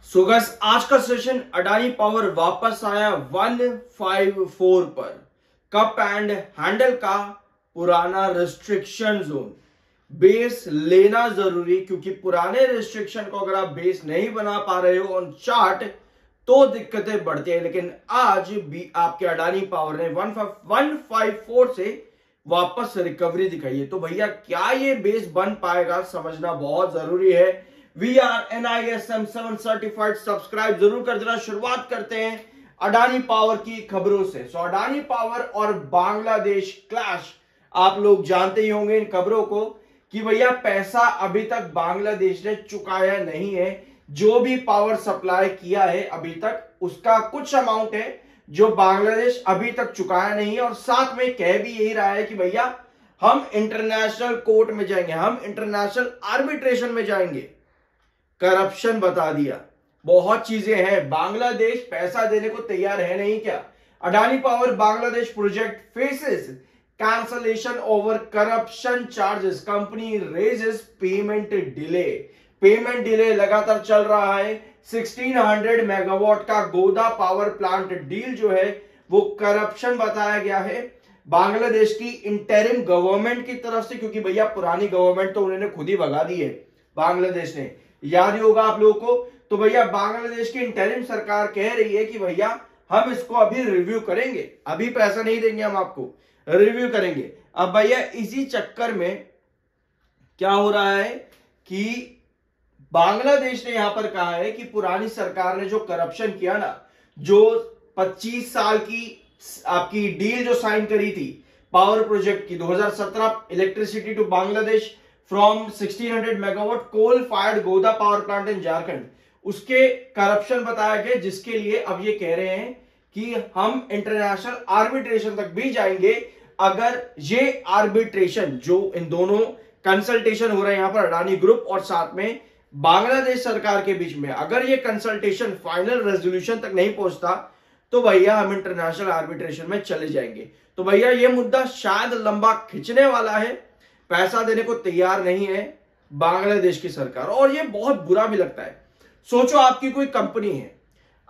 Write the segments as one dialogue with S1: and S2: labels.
S1: So guys, आज का session Adani power वापस आया 154 पर। कप एंड हैंडल का पुराना रिस्ट्रिक्शन जोन बेस लेना जरूरी, क्योंकि पुराने रिस्ट्रिक्शन को अगर आप बेस नहीं बना पा रहे हो ऑन चार्ट तो दिक्कतें बढ़ती है। लेकिन आज भी आपके अडानी पावर ने 154 से वापस रिकवरी दिखाई है। तो भैया क्या ये बेस बन पाएगा, समझना बहुत जरूरी है। NISM 7 सर्टिफाइड, सब्सक्राइब जरूर कर देना। शुरुआत करते हैं अडानी पावर की खबरों से। सो अडानी पावर और बांग्लादेश क्लैश, आप लोग जानते ही होंगे इन खबरों को कि भैया पैसा अभी तक बांग्लादेश ने चुकाया नहीं है। जो भी पावर सप्लाई किया है अभी तक उसका कुछ अमाउंट है जो बांग्लादेश अभी तक चुकाया नहीं है, और साथ में कह भी यही रहा है कि भैया हम इंटरनेशनल कोर्ट में जाएंगे, हम इंटरनेशनल आर्बिट्रेशन में जाएंगे। करप्शन बता दिया, बहुत चीजें हैं। बांग्लादेश पैसा देने को तैयार है नहीं क्या? Adani power Bangladesh project faces cancellation over corruption charges, company raises payment delay. Payment delay लगातार चल रहा है। 1600 मेगावाट का गोदा पावर प्लांट डील जो है वो करप्शन बताया गया है बांग्लादेश की इंटरिम गवर्नमेंट की तरफ से, क्योंकि भैया पुरानी गवर्नमेंट तो उन्होंने खुद ही भगा दी है बांग्लादेश ने, याद ही होगा आप लोगों को। तो भैया बांग्लादेश की इंटरिम सरकार कह रही है कि भैया हम इसको अभी रिव्यू करेंगे, अभी पैसा नहीं देंगे, हम आपको रिव्यू करेंगे। अब भैया इसी चक्कर में क्या हो रहा है कि बांग्लादेश ने यहां पर कहा है कि पुरानी सरकार ने जो करप्शन किया ना, जो 25 साल की आपकी डील जो साइन करी थी पावर प्रोजेक्ट की 2017, electricity to Bangladesh from 1600 megawatt coal fired Godda power plant in Jharkhand, उसके करप्शन बताया गया, जिसके लिए अब ये कह रहे हैं कि हम इंटरनेशनल आर्बिट्रेशन तक भी जाएंगे अगर ये आर्बिट्रेशन जो इन दोनों कंसल्टेशन हो रहे हैं यहां पर अडानी ग्रुप और साथ में बांग्लादेश सरकार के बीच में, अगर ये कंसल्टेशन फाइनल रेजोल्यूशन तक नहीं पहुंचता तो भैया हम इंटरनेशनल आर्बिट्रेशन में चले जाएंगे। तो भैया ये मुद्दा शायद लंबा खिंचने वाला है, पैसा देने को तैयार नहीं है बांग्लादेश की सरकार, और ये बहुत बुरा भी लगता है। सोचो आपकी कोई कंपनी है,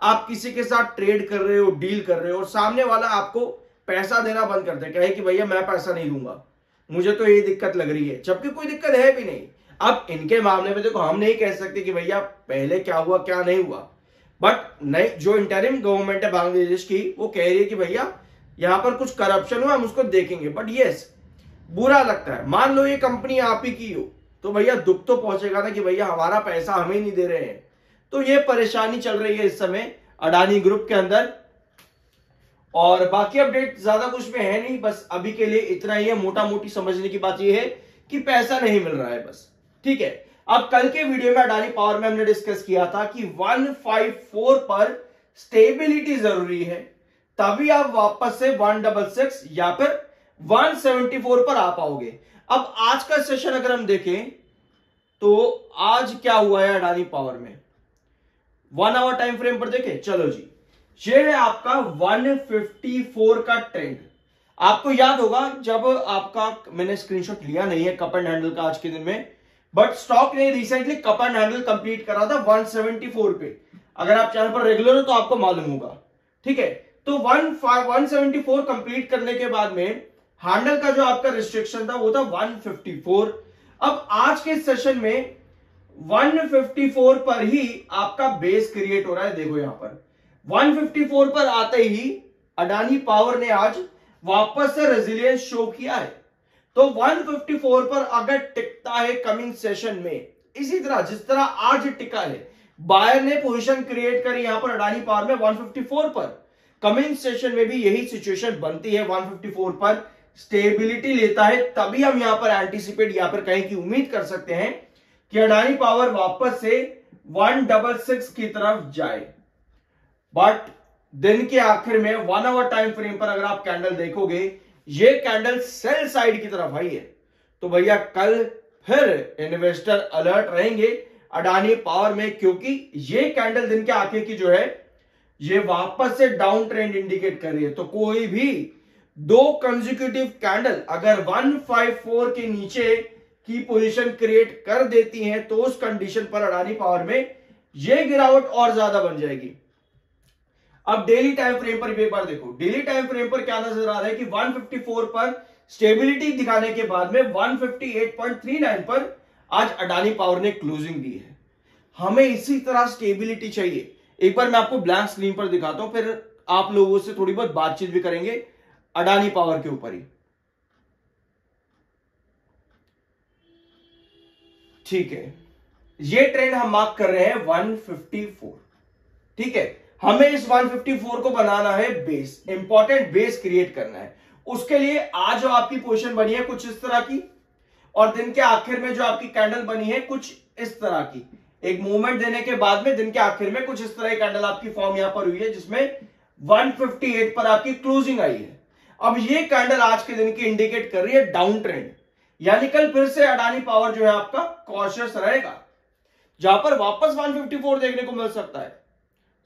S1: आप किसी के साथ ट्रेड कर रहे हो, डील कर रहे हो, और सामने वाला आपको पैसा देना बंद कर दे, कहे कि भैया मैं पैसा नहीं दूंगा, मुझे तो ये दिक्कत लग रही है, जबकि कोई दिक्कत है भी नहीं। अब इनके मामले में देखो, हम नहीं कह सकते कि भैया पहले क्या हुआ क्या नहीं हुआ, बट नहीं, जो इंटरिम गवर्नमेंट है बांग्लादेश की वो कह रही है कि भैया यहां पर कुछ करप्शन हुआ, हम उसको देखेंगे। बट यस, बुरा लगता है। मान लो ये कंपनी आप ही की हो तो भैया दुख तो पहुंचेगा ना कि भैया हमारा पैसा हमें ही नहीं दे रहे हैं। तो ये परेशानी चल रही है इस समय अडानी ग्रुप के अंदर, और बाकी अपडेट ज्यादा कुछ में है नहीं, बस अभी के लिए इतना ही है। मोटा मोटी समझने की बात यह है कि पैसा नहीं मिल रहा है, बस ठीक है। अब कल के वीडियो में अडानी पावर में हमने डिस्कस किया था कि 154 पर स्टेबिलिटी जरूरी है, तभी आप वापस से 166 या फिर 174 पर आ पाओगे। अब आज का सेशन अगर हम देखें तो आज क्या हुआ है अडानी पावर में, 1 आवर टाइम फ्रेम पर देखें। चलो जी, ये है आपका 154 का ट्रेंड। आपको याद होगा जब आपका, मैंने स्क्रीनशॉट लिया नहीं है कप एंड हैंडल का आज के दिन में, बट स्टॉक ने recently cup and handle complete करा था 174 पे। अगर आप चैनल पर रेगुलर हो तो आपको मालूम होगा, ठीक है। तो 174 कंप्लीट करने के बाद में हैंडल का जो आपका रिस्ट्रिक्शन था वो था 154। अब आज के सेशन में 154 पर ही आपका बेस क्रिएट हो रहा है। देखो यहां पर 154 पर आते ही अडानी पावर ने आज वापस से रेजिलियंस शो किया है। तो 154 पर अगर टिकता है कमिंग सेशन में, इसी तरह जिस तरह आज टिका है, बायर ने पोजीशन क्रिएट करी यहां पर अडानी पावर में 154 पर, कमिंग सेशन में भी यही सिचुएशन बनती है, 154 पर स्टेबिलिटी लेता है, तभी हम यहां पर एंटीसिपेट यहां पर कहीं की उम्मीद कर सकते हैं कि अडानी पावर वापस से 166 की तरफ जाए। बट दिन के आखिर में 1 आवर टाइम फ्रेम पर अगर आप कैंडल देखोगे, ये कैंडल सेल साइड की तरफ आई है। तो भैया कल फिर इन्वेस्टर अलर्ट रहेंगे अडानी पावर में, क्योंकि ये कैंडल दिन के आखिर की जो है ये वापस से डाउन ट्रेंड इंडिकेट कर रही है। तो कोई भी दो कंसेक्यूटिव कैंडल अगर 154 के नीचे की पोजीशन क्रिएट कर देती हैं तो उस कंडीशन पर अडानी पावर में ये गिरावट और ज्यादा बन जाएगी। अब डेली टाइम फ्रेम पर भी एक बार देखो, डेली टाइम फ्रेम पर क्या नजर आ रहा है कि 154 पर स्टेबिलिटी दिखाने के बाद में 158.39 पर आज अडानी पावर ने क्लोजिंग दी है। हमें इसी तरह स्टेबिलिटी चाहिए। एक बार मैं आपको ब्लैंक स्क्रीन पर दिखाता हूं, फिर आप लोगों से थोड़ी बहुत बातचीत भी करेंगे अडानी पावर के ऊपर ही। ठीक है, ये ट्रेंड हम मार्क कर रहे हैं 154। ठीक है, हमें इस 154 को बनाना है बेस, इंपॉर्टेंट बेस क्रिएट करना है। उसके लिए आज जो आपकी पोजीशन बनी है कुछ इस तरह की, और दिन के आखिर में जो आपकी कैंडल बनी है कुछ इस तरह की। एक मूवमेंट देने के बाद में दिन के आखिर में कुछ इस तरह की कैंडल आपकी फॉर्म यहां पर हुई है, जिसमें 158 पर आपकी क्लोजिंग आई है। अब ये कैंडल आज के दिन की इंडिकेट कर रही है डाउन ट्रेंड, यानी कल फिर से अडानी पावर जो है आपका कॉशियस रहेगा, जहां पर वापस 154 देखने को मिल सकता है।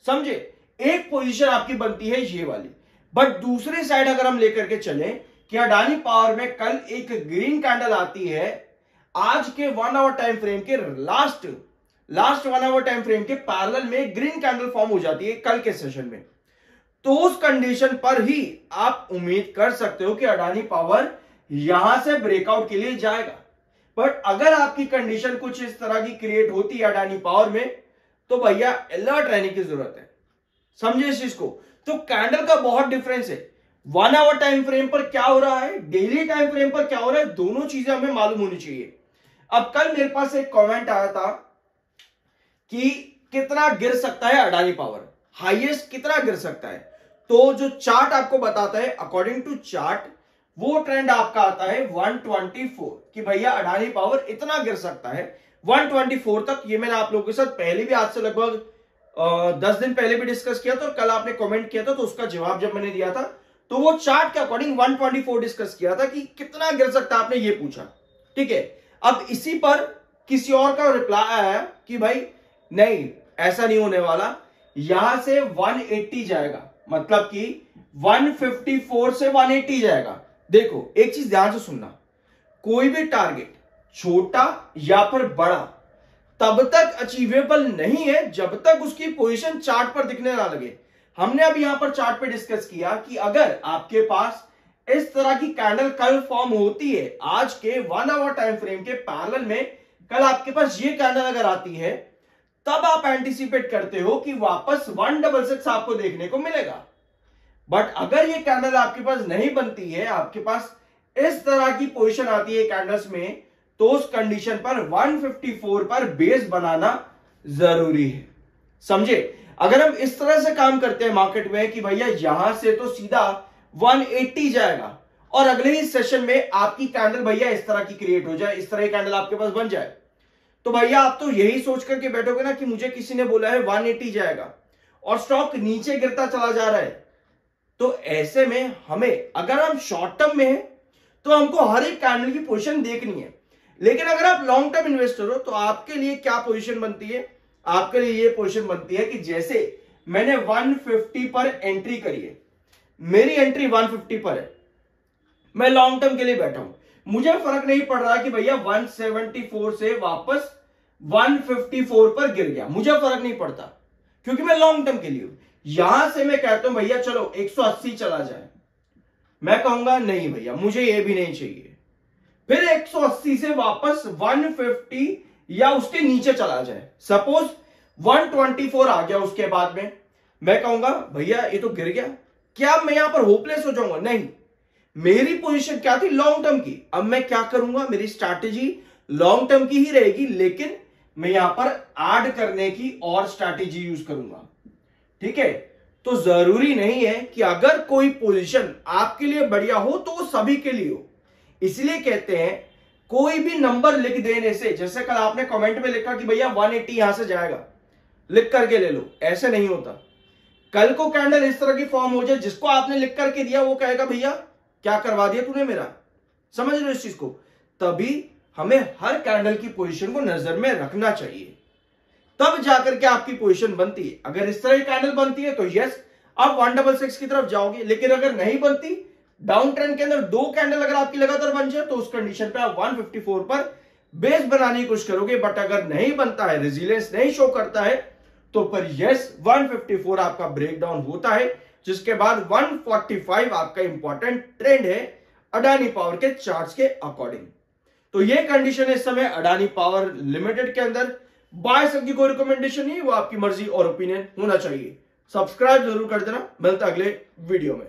S1: समझे, एक पोजीशन आपकी बनती है ये वाली। बट दूसरी साइड अगर हम लेकर के चले कि अडानी पावर में कल एक ग्रीन कैंडल आती है, आज के 1 आवर टाइम फ्रेम के लास्ट 1 आवर टाइम फ्रेम के पैरेलल में ग्रीन कैंडल फॉर्म हो जाती है कल के सेशन में, तो उस कंडीशन पर ही आप उम्मीद कर सकते हो कि अडानी पावर यहां से ब्रेकआउट के लिए जाएगा। बट अगर आपकी कंडीशन कुछ इस तरह की क्रिएट होती है अडानी पावर में, तो भैया अलर्ट रहने की जरूरत है। समझे इस चीज को। तो कैंडल का बहुत डिफरेंस है, 1 आवर टाइम फ्रेम पर क्या हो रहा है, डेली टाइम फ्रेम पर क्या हो रहा है, दोनों चीजें हमें मालूम होनी चाहिए। अब कल मेरे पास एक कमेंट आया था कि कितना गिर सकता है अडानी पावर, हाईएस्ट कितना गिर सकता है। तो जो चार्ट आपको बताता है, अकॉर्डिंग टू चार्ट वो ट्रेंड आपका आता है 124 कि भैया अडानी पावर इतना गिर सकता है 124 तक। ये मैंने आप लोगों के साथ पहले भी, आज से लगभग 10 दिन पहले भी डिस्कस किया था, और कल आपने कमेंट किया था तो उसका जवाब जब मैंने दिया था तो वो चार्ट के अकॉर्डिंग 124 डिस्कस किया था कि कितना गिर सकता है, आपने ये पूछा। ठीक है, अब इसी पर किसी और का रिप्लाई आया कि भाई नहीं, ऐसा नहीं होने वाला, यहां से 180 जाएगा, मतलब कि 154 से 180 जाएगा। देखो एक चीज ध्यान से सुनना, कोई भी टारगेट छोटा या फिर बड़ा तब तक अचीवेबल नहीं है जब तक उसकी पोजीशन चार्ट पर दिखने ना लगे। हमने अब यहां पर चार्ट पे डिस्कस किया कि अगर आपके पास इस तरह की कैंडल कल फॉर्म होती है आज के 1 आवर टाइम फ्रेम के पैरेलल में, कल आपके पास ये कैंडल अगर आती है, तब आप एंटिसिपेट करते हो कि वापस 166 आपको देखने को मिलेगा। बट अगर ये कैंडल आपके पास नहीं बनती है, आपके पास इस तरह की पोजीशन आती है कैंडल्स में, तो उस कंडीशन पर 154 पर बेस बनाना जरूरी है। समझे, अगर हम इस तरह से काम करते हैं मार्केट में कि भैया यहां से तो सीधा 180 जाएगा, और अगले ही सेशन में आपकी कैंडल भैया इस तरह की क्रिएट हो जाए, इस तरह की कैंडल आपके पास बन जाए, तो भैया आप तो यही सोच करके बैठोगे ना कि मुझे किसी ने बोला है 180 जाएगा और स्टॉक नीचे गिरता चला जा रहा है। तो ऐसे में हमें, अगर हम शॉर्ट टर्म में हैं तो हमको हर एक कैंडल की पोजीशन देखनी है, लेकिन अगर आप लॉन्ग टर्म इन्वेस्टर हो तो आपके लिए क्या पोजीशन बनती है, आपके लिए ये पोजीशन बनती है कि जैसे मैंने 150 पर एंट्री करी है, मेरी एंट्री 150 पर है, मैं लॉन्ग टर्म के लिए बैठा हूं, मुझे फर्क नहीं पड़ रहा कि भैया 174 से वापस 154 पर गिर गया, मुझे फर्क नहीं पड़ता क्योंकि मैं लॉन्ग टर्म के लिए हूं। यहां से मैं कहता हूं भैया चलो 180 चला जाए, मैं कहूंगा नहीं भैया मुझे ये भी नहीं चाहिए, फिर 180 से वापस 150 या उसके नीचे चला जाए, सपोज 124 आ गया, उसके बाद में मैं कहूंगा भैया ये तो गिर गया, क्या मैं यहां पर होपलेस हो जाऊंगा? नहीं, मेरी पोजीशन क्या थी, लॉन्ग टर्म की। अब मैं क्या करूंगा, मेरी स्ट्रैटेजी लॉन्ग टर्म की ही रहेगी, लेकिन मैं यहां पर ऐड करने की और स्ट्रैटेजी यूज करूंगा। ठीक है, तो जरूरी नहीं है कि अगर कोई पोजीशन आपके लिए बढ़िया हो तो वो सभी के लिए हो। इसलिए कहते हैं कोई भी नंबर लिख देने से, जैसे कल आपने कमेंट में लिखा कि भैया 180 यहां से जाएगा, लिख करके ले लो, ऐसे नहीं होता। कल को कैंडल इस तरह की फॉर्म हो जाए, जिसको आपने लिख करके दिया वो कहेगा भैया क्या करवा दिया तूने मेरा, समझ लो इस चीज को। तभी हमें हर कैंडल की पोजीशन को नजर में रखना चाहिए, तब जाकर के आपकी पोजीशन बनती है। अगर इस तरह की कैंडल बनती है तो यस आप 166 की तरफ जाओगे, लेकिन अगर नहीं बनती, डाउन ट्रेंड के अंदर 2 कैंडल अगर आपकी लगातार बन जाए, तो उस कंडीशन पे आप 154 पर बेस बनाने की कोशिश करोगे। बट अगर नहीं बनता है, रेजिलियंस नहीं शो करता है, तो पर यस 154 आपका ब्रेकडाउन होता है, जिसके बाद 145 आपका इंपॉर्टेंट ट्रेंड है अडानी पावर के चार्ट्स के अकॉर्डिंग। तो ये कंडीशन है इस समय अडानी पावर लिमिटेड के अंदर। बाय सेल की कोई रिकमेंडेशन नहीं, वो आपकी मर्जी और ओपिनियन होना चाहिए। सब्सक्राइब जरूर कर देना, मिलता अगले वीडियो में।